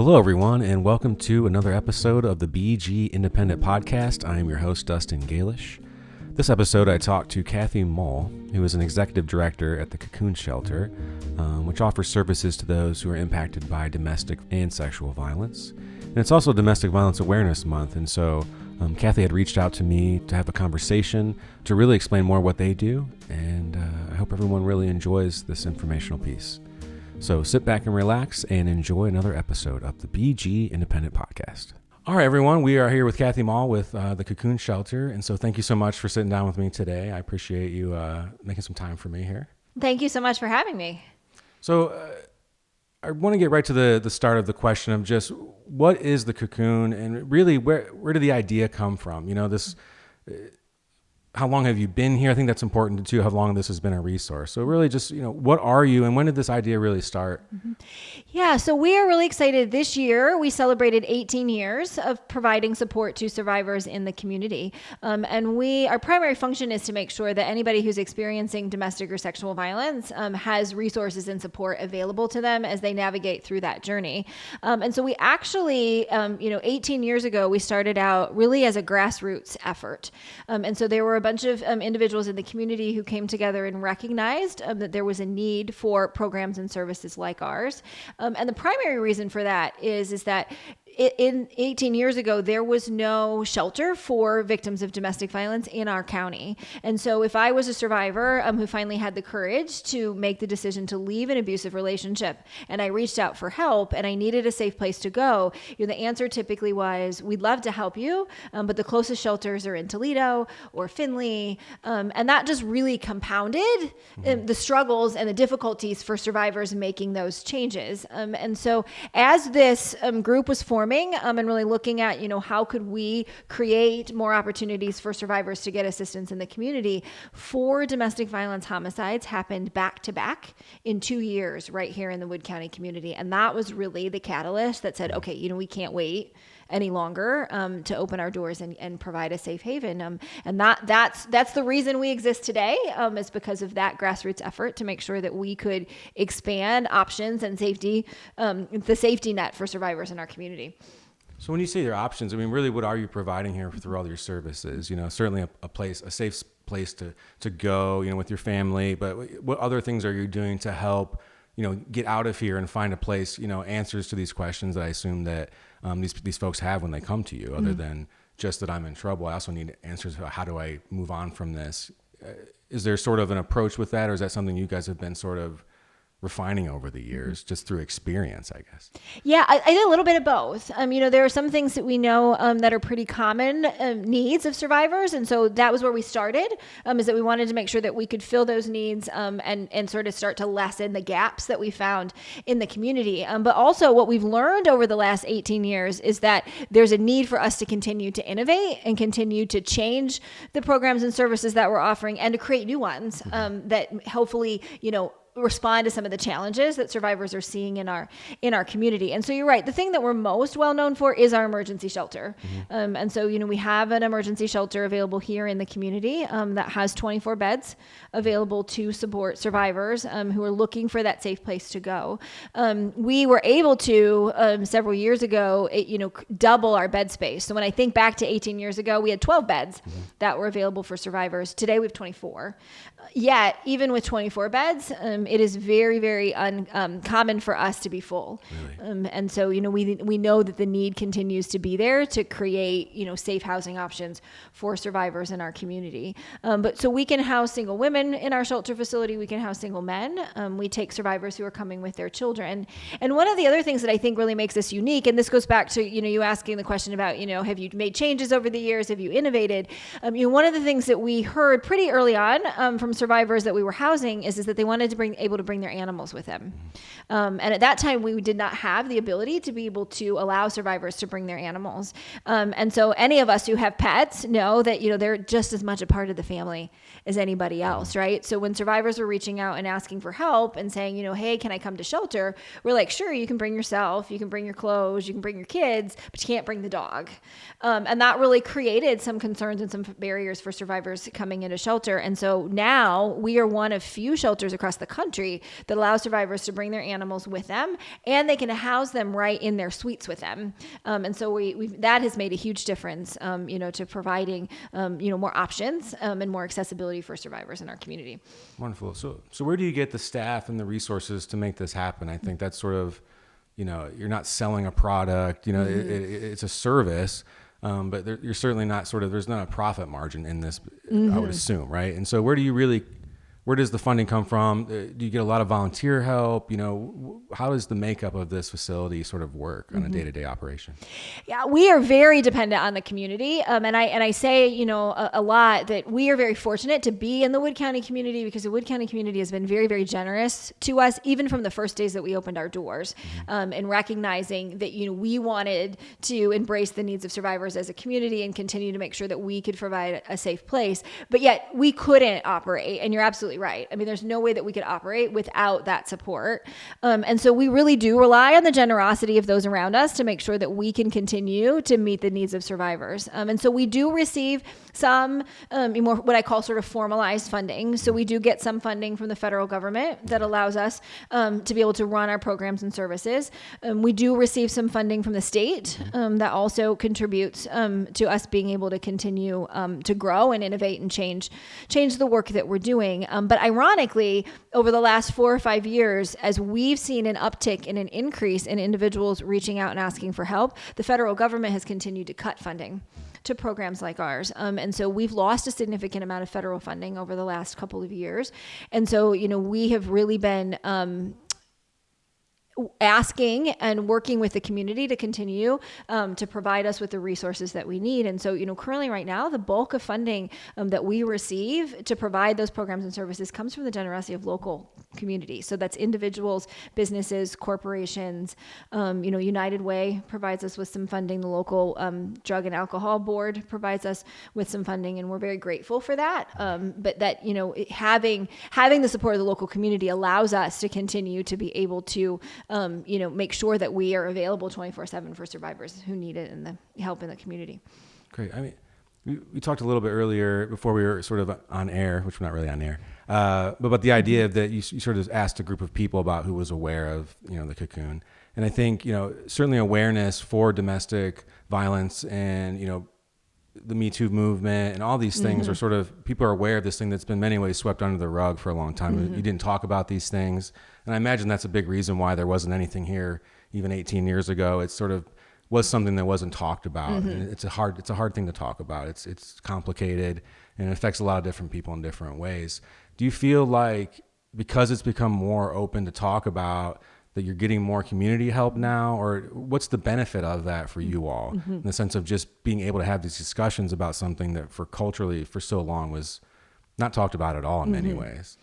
Hello, everyone, and welcome to another episode of the BG Independent Podcast. I am your host, Dustin Galish. This episode, I talked to Kathy Mull, who is an executive director at the Cocoon shelter, which offers services to those who are impacted by domestic and sexual violence. And it's also Domestic Violence Awareness Month, and so Kathy had reached out to me to have a conversation to really explain more what they do, and I hope everyone really enjoys this informational piece. So sit back and relax and enjoy another episode of the BG Independent Podcast. All right, everyone, we are here with Kathy Mull with the Cocoon Shelter. And so thank you so much for sitting down with me today. I appreciate you making some time for me here. Thank you so much for having me. So I want to get right to the start of the question of just what is the Cocoon and really where did the idea come from? You know, this... How long have you been here? I think that's important too, how long this has been a resource. So really just, what are you and when did this idea really start? Mm-hmm. Yeah, so we are really excited. This year, we celebrated 18 years of providing support to survivors in the community. And our primary function is to make sure that anybody who's experiencing domestic or sexual violence has resources and support available to them as they navigate through that journey. And so we actually, 18 years ago, we started out really as a grassroots effort. And so there were a bunch of individuals in the community who came together and recognized that there was a need for programs and services like ours. And the primary reason for that is that in 18 years ago, there was no shelter for victims of domestic violence in our county. And so if I was a survivor who finally had the courage to make the decision to leave an abusive relationship and I reached out for help and I needed a safe place to go, the answer typically was, we'd love to help you, but the closest shelters are in Toledo or Findlay. And that just really compounded the struggles and the difficulties for survivors making those changes. And so as this group was forming, and really looking at, how could we create more opportunities for survivors to get assistance in the community. 4 domestic violence homicides happened back to back in 2 years right here in the Wood County community. And that was really the catalyst that said, okay, we can't wait any longer to open our doors and provide a safe haven. And that's the reason we exist today, is because of that grassroots effort to make sure that we could expand options and safety, the safety net for survivors in our community. So when you say your options, really, what are you providing here through all your services? Certainly a safe place to go, with your family, but what other things are you doing to help, get out of here and find a place, answers to these questions that I assume that these folks have when they come to you, other than just that I'm in trouble. I also need answers about how do I move on from this. Is there sort of an approach with that, or is that something you guys have been sort of refining over the years, just through experience, I guess? Yeah, I did a little bit of both. There are some things that we know that are pretty common needs of survivors. And so that was where we started, is that we wanted to make sure that we could fill those needs and sort of start to lessen the gaps that we found in the community. But also what we've learned over the last 18 years is that there's a need for us to continue to innovate and continue to change the programs and services that we're offering and to create new ones that hopefully, respond to some of the challenges that survivors are seeing in our community. And so you're right. The thing that we're most well known for is our emergency shelter. And so, we have an emergency shelter available here in the community that has 24 beds available to support survivors who are looking for that safe place to go. We were able to, several years ago, double our bed space. So when I think back to 18 years ago, we had 12 beds that were available for survivors. Today we have 24. Yet, even with 24 beds, it is very, very uncommon for us to be full. Really? And so, we know that the need continues to be there to create, safe housing options for survivors in our community. But so we can house single women in our shelter facility. We can house single men. We take survivors who are coming with their children. And one of the other things that I think really makes us unique, and this goes back to, you asking the question about, have you made changes over the years? Have you innovated? One of the things that we heard pretty early on from survivors that we were housing is that they wanted to be able to bring their animals with them. And at that time, we did not have the ability to be able to allow survivors to bring their animals. And so any of us who have pets know that, they're just as much a part of the family as anybody else, right? So when survivors were reaching out and asking for help and saying, hey, can I come to shelter? We're like, sure, you can bring yourself, you can bring your clothes, you can bring your kids, but you can't bring the dog. And that really created some concerns and some barriers for survivors coming into shelter. And so now now we are one of few shelters across the country that allows survivors to bring their animals with them, and they can house them right in their suites with them. And so that has made a huge difference, to providing, more options and more accessibility for survivors in our community. Wonderful. So where do you get the staff and the resources to make this happen? I think that's sort of, you're not selling a product, it's a service, but you're certainly not there's not a profit margin in this, I would assume, right? And so where does the funding come from? Do you get a lot of volunteer help? How does the makeup of this facility sort of work on a day-to-day operation? Yeah, we are very dependent on the community. And I say, a lot that we are very fortunate to be in the Wood County community, because the Wood County community has been very, very generous to us, even from the first days that we opened our doors, and recognizing that, we wanted to embrace the needs of survivors as a community and continue to make sure that we could provide a safe place. But yet we couldn't operate. And you're absolutely right. I mean, there's no way that we could operate without that support. And so we really do rely on the generosity of those around us to make sure that we can continue to meet the needs of survivors. And so we do receive some more what I call sort of formalized funding. So we do get some funding from the federal government that allows us to be able to run our programs and services. We do receive some funding from the state that also contributes to us being able to continue to grow and innovate and change the work that we're doing. But ironically, over the last 4 or 5 years, as we've seen an uptick and an increase in individuals reaching out and asking for help, the federal government has continued to cut funding to programs like ours. And so we've lost a significant amount of federal funding over the last couple of years. And so, we have really been asking and working with the community to continue to provide us with the resources that we need. And so, currently right now, the bulk of funding that we receive to provide those programs and services comes from the generosity of local community. So that's individuals, businesses, corporations. United Way provides us with some funding. The local Drug and Alcohol Board provides us with some funding, and we're very grateful for that. But that, having the support of the local community allows us to continue to be able to make sure that we are available 24/7 for survivors who need it and the help in the community. Great. I mean, we talked a little bit earlier before we were sort of on air, which we're not really on air, but the idea that you sort of asked a group of people about who was aware of, the Cocoon. And I think, certainly awareness for domestic violence and, the Me Too movement and all these things are sort of, people are aware of this thing that's been in many ways swept under the rug for a long time. You didn't talk about these things. And I imagine that's a big reason why there wasn't anything here even 18 years ago. It sort of was something that wasn't talked about. And it's a hard thing to talk about. It's complicated and it affects a lot of different people in different ways. Do you feel like because it's become more open to talk about, that you're getting more community help now, or what's the benefit of that for you all in the sense of just being able to have these discussions about something that culturally for so long was not talked about at all in many ways?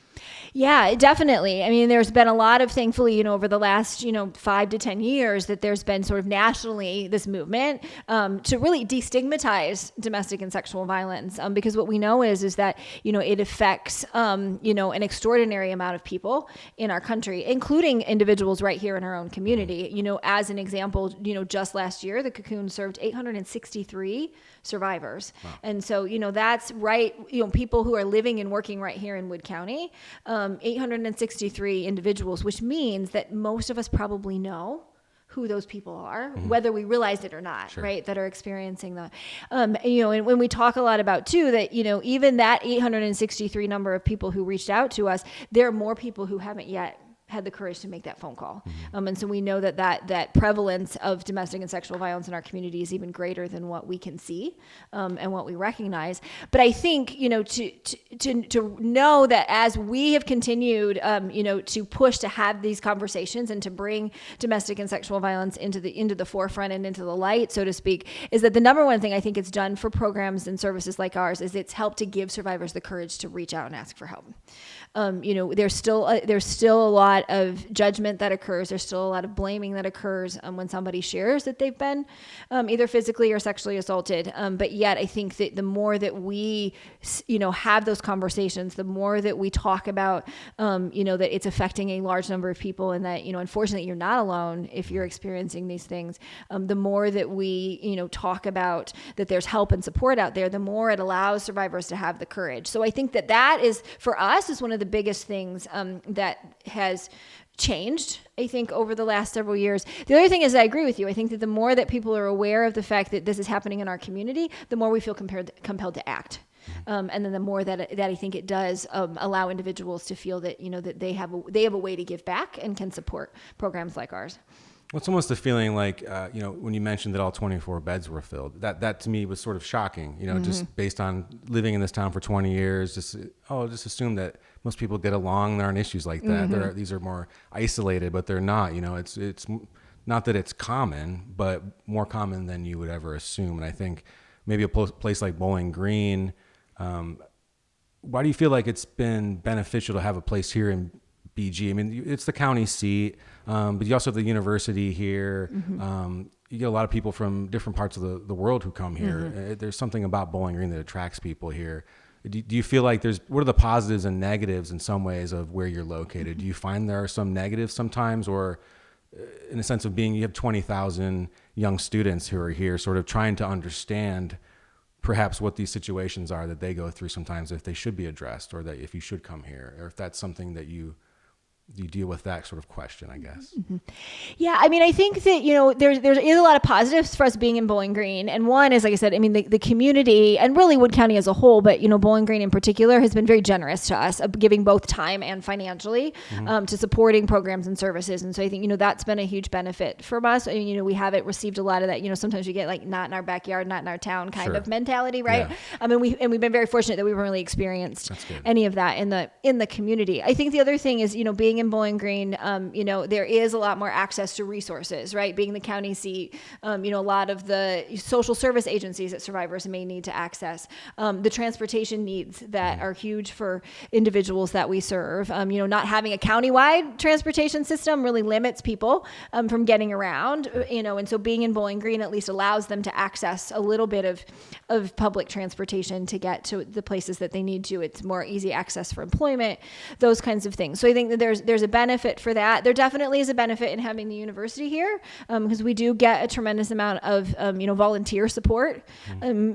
Yeah, definitely. I mean, there's been a lot of, thankfully, over the last, 5 to 10 years that there's been sort of nationally this movement to really destigmatize domestic and sexual violence. Because what we know is that, it affects, an extraordinary amount of people in our country, including individuals right here in our own community. As an example, just last year, the Cocoon served 863 survivors. Wow. And so, that's right, people who are living and working right here in Wood County. 863 individuals, which means that most of us probably know who those people are, whether we realize it or not, right, that are experiencing that. And when we talk a lot about too, that, even that 863 number of people who reached out to us, there are more people who haven't yet had the courage to make that phone call. And so we know that prevalence of domestic and sexual violence in our community is even greater than what we can see and what we recognize. But I think, to know that as we have continued, to push to have these conversations and to bring domestic and sexual violence into the forefront and into the light, so to speak, is that the number one thing I think it's done for programs and services like ours is it's helped to give survivors the courage to reach out and ask for help. There's still a lot lot of judgment that occurs. There's still a lot of blaming that occurs when somebody shares that they've been either physically or sexually assaulted. But yet I think that the more that we, have those conversations, the more that we talk about, that it's affecting a large number of people, and that, unfortunately you're not alone if you're experiencing these things. The more that we, talk about that there's help and support out there, the more it allows survivors to have the courage. So I think that is, for us, is one of the biggest things that has changed, I think, over the last several years. The other thing is, I agree with you. I think that the more that people are aware of the fact that this is happening in our community, the more we feel compelled to act. And then the more that I think it does allow individuals to feel that, that they have a way to give back and can support programs like ours. Well, it's almost a feeling like, when you mentioned that all 24 beds were filled, that to me was sort of shocking, just based on living in this town for 20 years, just assume that most people get along. There aren't issues like that. These are more isolated, but they're not, it's not that it's common, but more common than you would ever assume. And I think maybe a place like Bowling Green, why do you feel like it's been beneficial to have a place here in BG? I mean, it's the county seat, but you also have the university here. You get a lot of people from different parts of the world who come here. There's something about Bowling Green that attracts people here. Do you feel like what are the positives and negatives in some ways of where you're located? Do you find there are some negatives sometimes, or in the sense of you have 20,000 young students who are here sort of trying to understand perhaps what these situations are that they go through sometimes, if they should be addressed, or that if you should come here, or if that's something that you deal with that sort of question, I guess. Yeah, I mean, I think that, there is a lot of positives for us being in Bowling Green. And one is, like I said, I mean, the community, and really Wood County as a whole, but, Bowling Green in particular, has been very generous to us, giving both time and financially to supporting programs and services. And so I think, that's been a huge benefit for us. And, we haven't received a lot of that. Sometimes we get like not in our backyard, not in our town kind of mentality, right? Yeah. I mean, we've been very fortunate that we haven't really experienced any of that in the community. I think the other thing is, being in Bowling Green, there is a lot more access to resources, right? Being the county seat, a lot of the social service agencies that survivors may need to access, the transportation needs that are huge for individuals that we serve. Not having a countywide transportation system really limits people from getting around, and so being in Bowling Green at least allows them to access a little bit of public transportation to get to the places that they need to. It's more easy access for employment, those kinds of things. So I think that there's a benefit for that. There definitely is a benefit in having the university here, because we do get a tremendous amount of volunteer support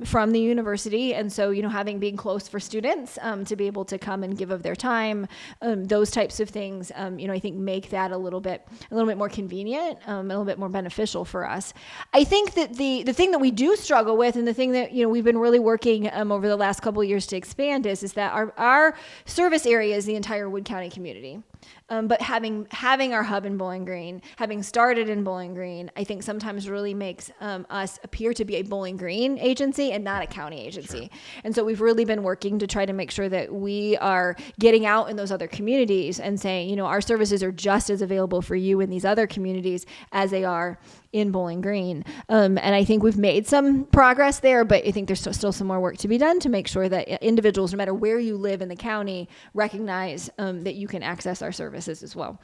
from the university, and so being close for students to be able to come and give of their time, those types of things, I think make that a little bit more convenient, a little bit more beneficial for us. I think that the thing that we do struggle with, and the thing that we've been really working over the last couple of years to expand is that our service area is the entire Wood County community. But having our hub in Bowling Green, having started in Bowling Green, I think sometimes really makes us appear to be a Bowling Green agency and not a county agency. Sure. And so we've really been working to try to make sure that we are getting out in those other communities and saying, our services are just as available for you in these other communities as they are in Bowling Green. And I think we've made some progress there, but I think there's still some more work to be done to make sure that individuals, no matter where you live in the county, recognize that you can access our services as well.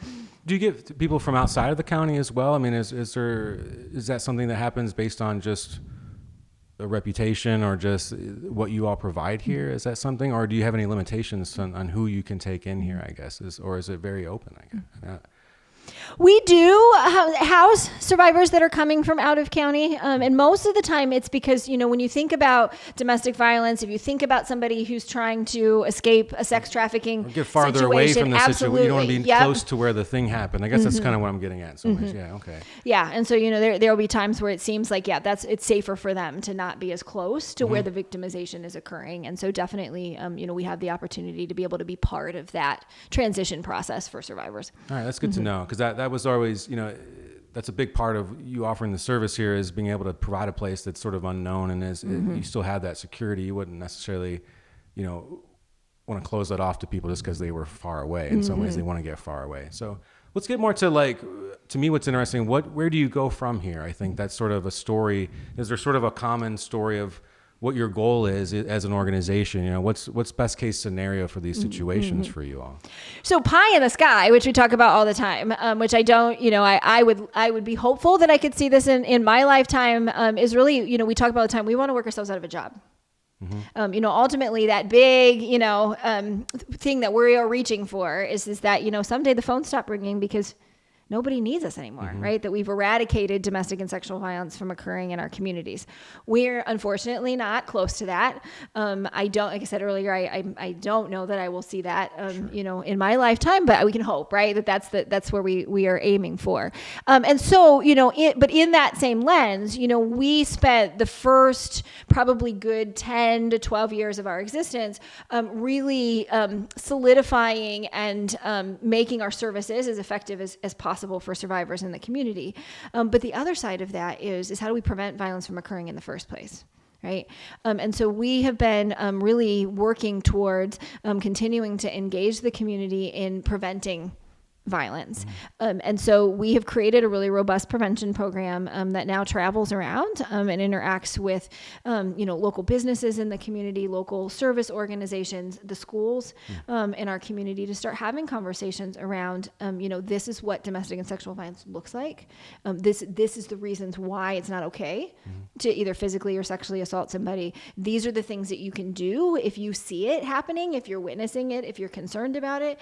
Do you get people from outside of the county as well? I mean, is that something that happens based on just a reputation or just what you all provide here? Is that something, or do you have any limitations on who you can take in here, I guess, or is it very open, I guess? We do house survivors that are coming from out of county. And most of the time it's because, when you think about domestic violence, if you think about somebody who's trying to escape a sex trafficking get farther away from the situation. You don't want to be close to where the thing happened. I guess that's kind of what I'm getting at. So much. Yeah. Okay. Yeah. And so, there will be times where it seems like, it's safer for them to not be as close to where the victimization is occurring. And so definitely, we have the opportunity to be able to be part of that transition process for survivors. All right. That's good to know. Because that was always, that's a big part of you offering the service here, is being able to provide a place that's sort of unknown, and you still have that security. You wouldn't necessarily, want to close that off to people just because they were far away. In some ways, they want to get far away. So let's get more to to me, what's interesting, where do you go from here? I think that's sort of a story. Is there sort of a common story of what your goal is as an organization. You know, what's best case scenario for these situations for you all? So pie in the sky, which we talk about all the time, which I don't, I would be hopeful that I could see this in my lifetime, is really, we talk about all the time, we want to work ourselves out of a job. Ultimately that big, thing that we are reaching for is that, someday the phone stopped ringing because nobody needs us anymore, right? That we've eradicated domestic and sexual violence from occurring in our communities. We're unfortunately not close to that. Like I said earlier, I don't know that I will see that, in my lifetime, but we can hope, right? That's where we are aiming for. And so, but in that same lens, we spent the first probably good 10 to 12 years of our existence, really solidifying and making our services as effective as possible for survivors in the community. But the other side of that is how do we prevent violence from occurring in the first place? Right. And so we have been really working towards continuing to engage the community in preventing violence. And so we have created a really robust prevention program that now travels around and interacts with, local businesses in the community, local service organizations, the schools in our community to start having conversations around, this is what domestic and sexual violence looks like. This is the reasons why it's not okay to either physically or sexually assault somebody. These are the things that you can do if you see it happening, if you're witnessing it, if you're concerned about it,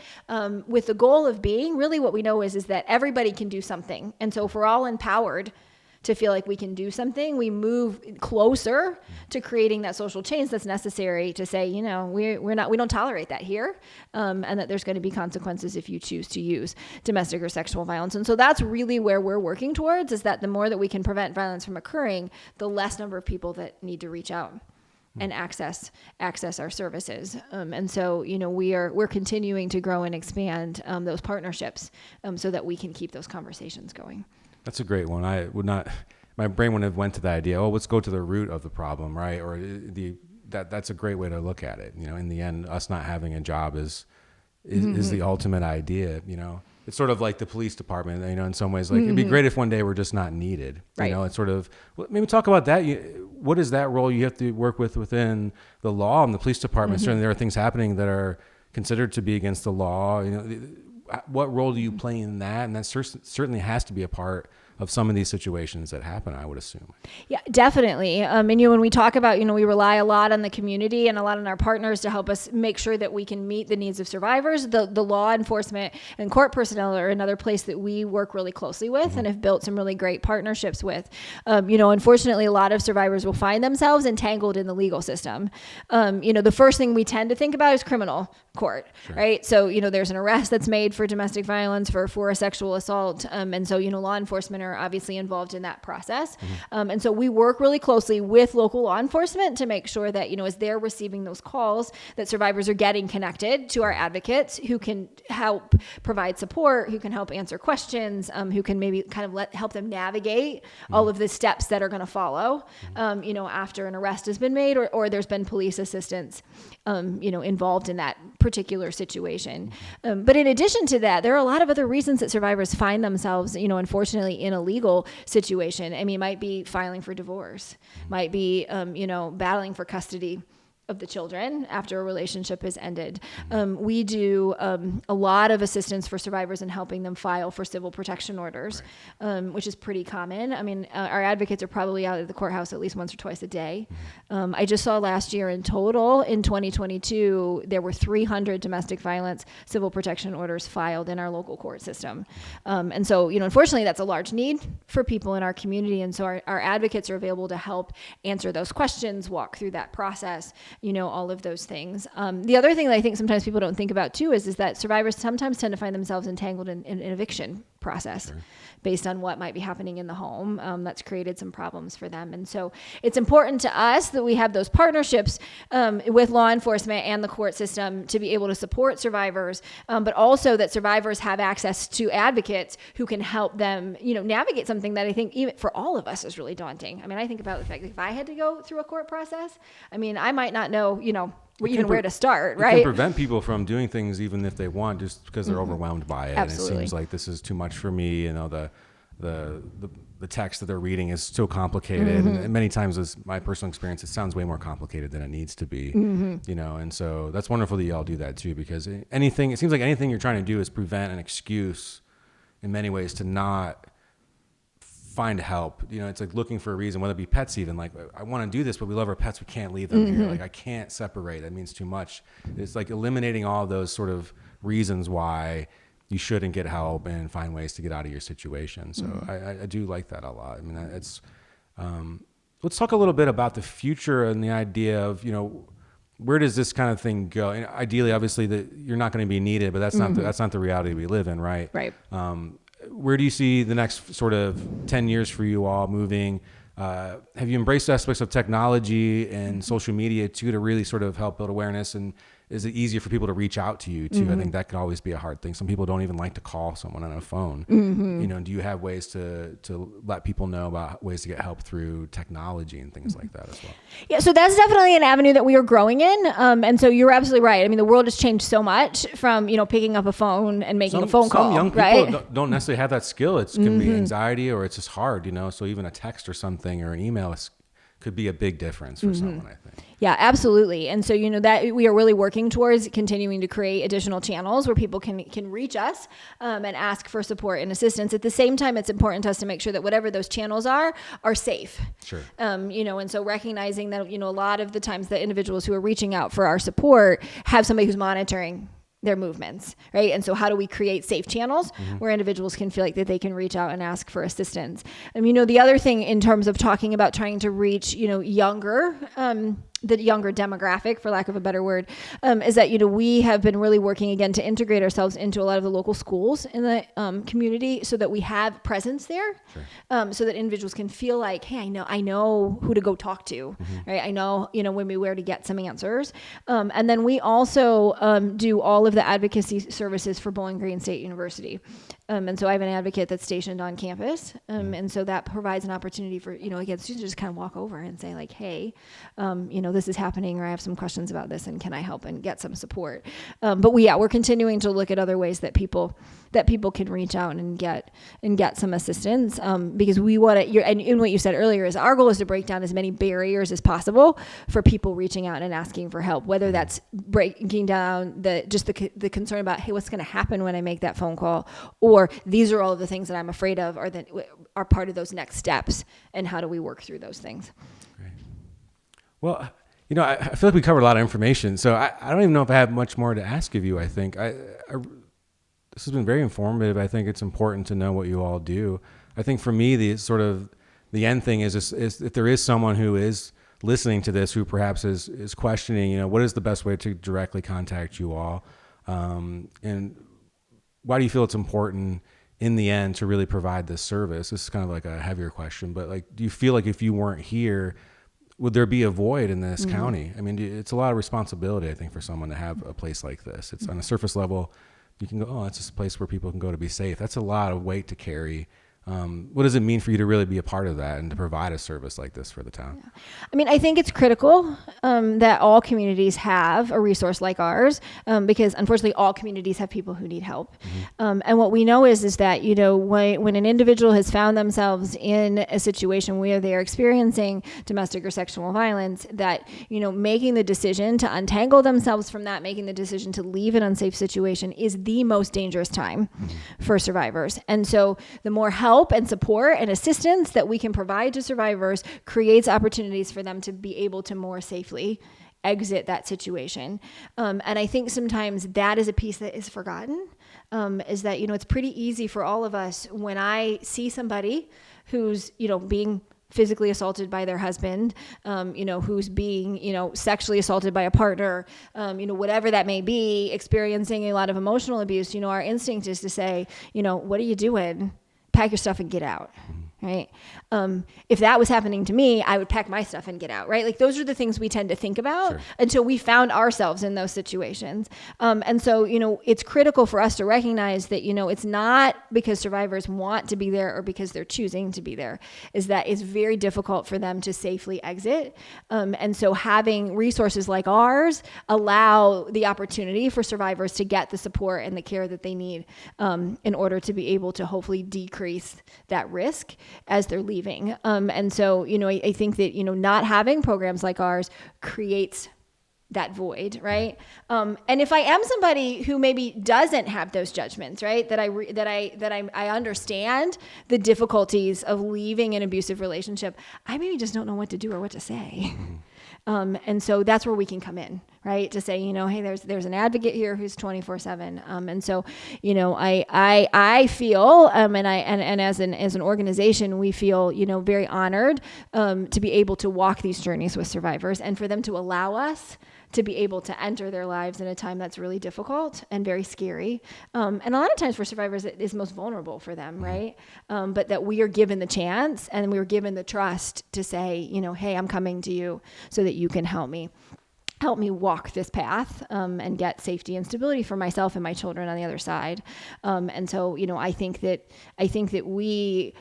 with the goal of being really what we know is that everybody can do something. And so if we're all empowered to feel like we can do something, we move closer to creating that social change that's necessary to say, we don't tolerate that here, and that there's going to be consequences if you choose to use domestic or sexual violence. And so that's really where we're working towards, is that the more that we can prevent violence from occurring, the less number of people that need to reach out and access our services. And so, we're continuing to grow and expand those partnerships so that we can keep those conversations going. That's a great one. My brain wouldn't have went to the idea, let's go to the root of the problem, right? Or that's a great way to look at it. In the end, us not having a job is the ultimate idea, It's sort of like the police department, in some ways, like it'd be great if one day we're just not needed. Right. It's sort of, maybe talk about that. What is that role you have to work within the law and the police department? Certainly there are things happening that are considered to be against the law. What role do you play in that? And that certainly has to be a part of some of these situations that happen, I would assume. Yeah, definitely. And when we talk about, we rely a lot on the community and a lot on our partners to help us make sure that we can meet the needs of survivors. The law enforcement and court personnel are another place that we work really closely with and have built some really great partnerships with. Unfortunately, a lot of survivors will find themselves entangled in the legal system. The first thing we tend to think about is criminal court, right? So, there's an arrest that's made for domestic violence, for a sexual assault. And so, law enforcement are obviously involved in that process. And so we work really closely with local law enforcement to make sure that, as they're receiving those calls, that survivors are getting connected to our advocates who can help provide support, who can help answer questions, who can maybe kind of help them navigate all of the steps that are going to follow, after an arrest has been made or there's been police assistance, involved in that particular situation. But in addition to that, there are a lot of other reasons that survivors find themselves, unfortunately in a legal situation. I mean, might be filing for divorce, might be, battling for custody of the children after a relationship has ended. We do a lot of assistance for survivors in helping them file for civil protection orders, which is pretty common. I mean, our advocates are probably out at the courthouse at least once or twice a day. I just saw last year in total, in 2022, there were 300 domestic violence civil protection orders filed in our local court system. And so, unfortunately, that's a large need for people in our community. And so our advocates are available to help answer those questions, walk through that process, all of those things. The other thing that I think sometimes people don't think about too is that survivors sometimes tend to find themselves entangled in an eviction process based on what might be happening in the home. That's created some problems for them. And so it's important to us that we have those partnerships with law enforcement and the court system to be able to support survivors, but also that survivors have access to advocates who can help them, navigate something that I think even for all of us is really daunting. I mean, I think about the fact that if I had to go through a court process, I mean, I might not know, where to start, right? It can prevent people from doing things even if they want, just because they're overwhelmed by it. Absolutely. And it seems like this is too much for me, the text that they're reading is so complicated, and many times, as my personal experience, it sounds way more complicated than it needs to be. You know, and so that's wonderful that y'all do that too, because it seems like anything you're trying to do is prevent an excuse in many ways to not find help. You know, it's like looking for a reason, whether it be pets even, like, I want to do this, but we love our pets, we can't leave them here. Like, I can't separate, that means too much. It's like eliminating all those sort of reasons why you shouldn't get help and find ways to get out of your situation. So I do like that a lot. I mean, it's, let's talk a little bit about the future and the idea of, you know, where does this kind of thing go? And ideally, obviously, that you're not going to be needed, but that's not the reality we live in, right? Right. Where do you see the next sort of 10 years for you all moving? Have you embraced aspects of technology and social media too to really sort of help build awareness? And is it easier for people to reach out to you too? I think that could always be a hard thing. Some people don't even like to call someone on a phone. You know, do you have ways to let people know about ways to get help through technology and things like that as well? Yeah, so that's definitely an avenue that we are growing in. And so you're absolutely right. I mean, the world has changed so much from, you know, picking up a phone and making a phone call. Some young people right? don't necessarily have that skill. It can be anxiety, or it's just hard, you know? So even a text or something or an email could be a big difference for someone, I think. Yeah, absolutely. And so, you know, that we are really working towards continuing to create additional channels where people can reach us and ask for support and assistance. At the same time, it's important to us to make sure that whatever those channels are safe. Sure. You know, and so recognizing that, you know, a lot of the times the individuals who are reaching out for our support have somebody who's monitoring their movements, right? And so how do we create safe channels where individuals can feel like that they can reach out and ask for assistance? And, you know, the other thing in terms of talking about trying to reach, you know, the younger demographic, for lack of a better word, is that, you know, we have been really working again to integrate ourselves into a lot of the local schools in the community so that we have presence there. Sure. So that individuals can feel like, hey, I know who to go talk to, right? I know, you know, where to get some answers. And then we also do all of the advocacy services for Bowling Green State University. And so I have an advocate that's stationed on campus. And so that provides an opportunity for, you know, again, students to just kind of walk over and say like, hey, you know, this is happening, or I have some questions about this, and can I help and get some support? But we're continuing to look at other ways that people can reach out and get some assistance, because we want to, and what you said earlier is our goal is to break down as many barriers as possible for people reaching out and asking for help, whether that's breaking down the concern about, hey, what's going to happen when I make that phone call, or these are all of the things that I'm afraid of, or that are part of those next steps, and how do we work through those things? Great. Well, you know, I feel like we covered a lot of information, so I don't even know if I have much more to ask of you. I think this has been very informative. I think it's important to know what you all do. I think for me, the end thing is if there is someone who is listening to this who perhaps is questioning, you know, what is the best way to directly contact you all, and why do you feel it's important in the end to really provide this service? This is kind of like a heavier question, but like, do you feel like if you weren't here, would there be a void in this county? I mean, it's a lot of responsibility, I think, for someone to have a place like this. It's on a surface level, you can go, oh, that's just a place where people can go to be safe. That's a lot of weight to carry. What does it mean for you to really be a part of that and to provide a service like this for the town? Yeah. I mean, I think it's critical that all communities have a resource like ours, because unfortunately all communities have people who need help. And what we know is that, you know, when an individual has found themselves in a situation where they are experiencing domestic or sexual violence, that, you know, making the decision to untangle themselves from that, making the decision to leave an unsafe situation is the most dangerous time for survivors. And so the more help and support and assistance that we can provide to survivors creates opportunities for them to be able to more safely exit that situation. And I think sometimes that is a piece that is forgotten, is that, you know, it's pretty easy for all of us when I see somebody who's, you know, being physically assaulted by their husband, you know, who's being, you know, sexually assaulted by a partner, you know, whatever that may be, experiencing a lot of emotional abuse, you know, our instinct is to say, you know, what are you doing? Pack your stuff and get out. right? If that was happening to me, I would pack my stuff and get out, right? Like those are the things we tend to think about until we found ourselves in those situations. And so, it's critical for us to recognize that, it's not because survivors want to be there or because they're choosing to be there, is that it's very difficult for them to safely exit. And so having resources like ours allow the opportunity for survivors to get the support and the care that they need in order to be able to hopefully decrease that risk as they're leaving. And so, I think that, not having programs like ours creates that void, right? And if I am somebody who maybe doesn't have those judgments, right, that I understand the difficulties of leaving an abusive relationship, I maybe just don't know what to do or what to say. And so that's where we can come in, right? To say, hey, there's an advocate here who's 24/7. And so, I feel, and as an organization, we feel, very honored, to be able to walk these journeys with survivors and for them to allow us to be able to enter their lives in a time that's really difficult and very scary. And a lot of times for survivors, it is most vulnerable for them, right? But that we are given the chance and we are given the trust to say, hey, I'm coming to you so that you can help me walk this path and get safety and stability for myself and my children on the other side. And so, I think that we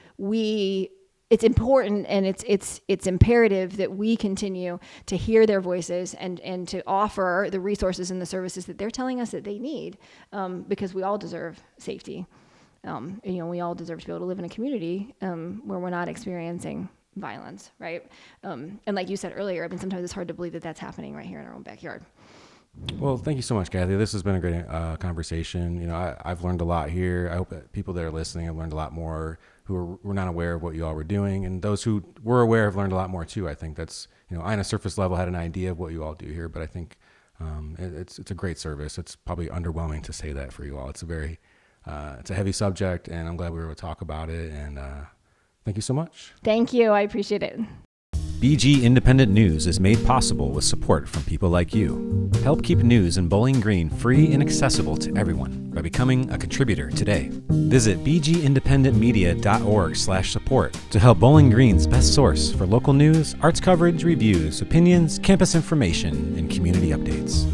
it's important and it's imperative that we continue to hear their voices and to offer the resources and the services that they're telling us that they need, because we all deserve safety. We all deserve to be able to live in a community where we're not experiencing violence, right? And like you said earlier, sometimes it's hard to believe that that's happening right here in our own backyard. Well, thank you so much, Kathy. This has been a great conversation. I've learned a lot here. I hope that people that are listening have learned a lot more who were not aware of what you all were doing. And those who were aware have learned a lot more too. I think that's, I on a surface level had an idea of what you all do here, but I think it's a great service. It's probably underwhelming to say that for you all. It's it's a heavy subject, and I'm glad we were able to talk about it. And thank you so much. Thank you. I appreciate it. BG Independent News is made possible with support from people like you. Help keep news in Bowling Green free and accessible to everyone by becoming a contributor today. Visit bgindependentmedia.org/support to help Bowling Green's best source for local news, arts coverage, reviews, opinions, campus information, and community updates.